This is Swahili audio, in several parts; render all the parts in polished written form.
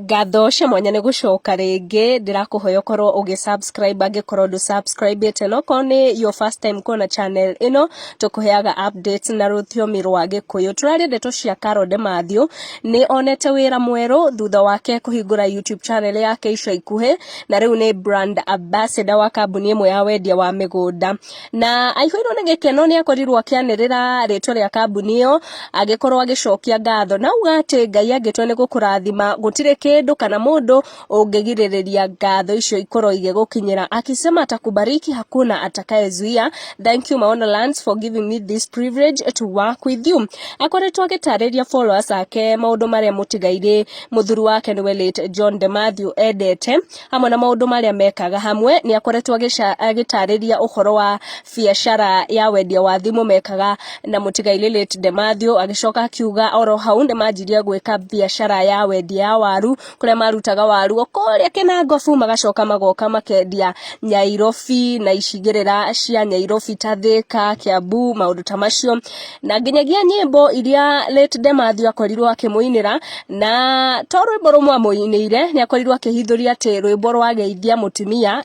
Gatho mwanya ni gucoka ringi ndirakuhoya ukorwo ugisubscribe angikorwo ndu subscribe no koni your first time kuona channel ino tukuheaga updates na ruthiomi rwa Gikuyu. Turari ndeto cia Demathew ni onete wira mweru thutha wake kuhingura YouTube channel yake ica ikuhe na riu ni brand ambassador wa kambuni imwe ya wendia wa migunda na aihwirwo ni Gikeno ni akorirwo akianirira ritwa ria kambuni iyo agikorwo agicokia ngatho na uga ati Ngai agitwe ni gukurathima gutire kindu kana mundu ungigiriria ngatho icio ikorwo igigukinyira akisema atakubariki hakuna atakayezuia. Thank you Maona Lands for giving me this privilege to work with you. Akoretwo agitariria followers ake maundu maria mutigaire muthuru wake niwe late John Demathew endete hamwe na maundu maria mekaga hamwe ni akoretwo agitariria uhoro wa biashara ya wendia wa thimu mekaga na mutigaire late Demathew agicoka akiuga oro hau ndi manjiria gwika biashara ya wendia waru kuria marutaga waru okoria Kinangofu magacoka magoka makendia Nyairobi na icigirira cia Nyairobi ta Thika Kiambu maundu ta macio na nginyagia nyimbo iria late Demathew akorirwo akimuinira na to rwimbo rumwe amuinire ni akorirwo akihithuria ati rwimbo rwa geithia mutumia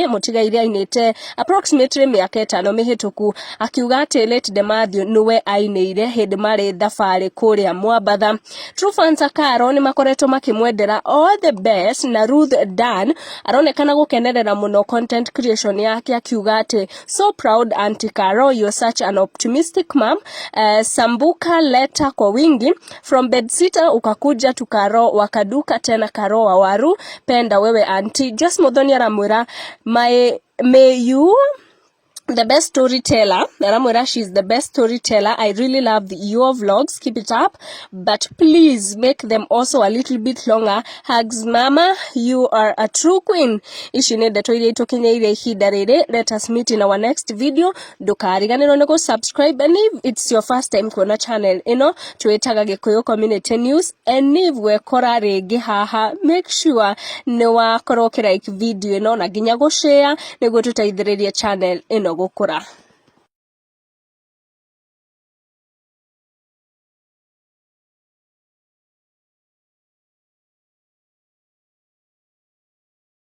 mutigaire ainite approximately miaka 5 mihituku akiuga ati late Demathew niwe ainire hindi mari thabari kuria Mwabatha. True fans a Carolyne ni makoretwo makimwendera all the best na Ruth Dan aronekana gukenerera muno content creation yake akiuga ati so proud Auntie Caro, you're such an optimistic mom. Sambuka leta kwa wingi from bedsitter ukakuja tu Caro wakaduka tena Caro wa waru penda wewe Auntie. Just Modhoni aramwira may you the best storyteller. Naramwira she's the best storyteller. I really love your vlogs. Keep it up. But please make them also a little bit longer. Hugs mama. You are a true queen. Ici ni Ndeto iria itukinyeire ihinda riri. Let us meet in our next video. Ndukariganirwo ni go subscribe and if it's your first time kuona channel ino twitaga Gikuyu Community News and if wekora ringi haha make sure ni wakorwo like video ino na nginya go share niguo tutaithiririe channel ino gukura.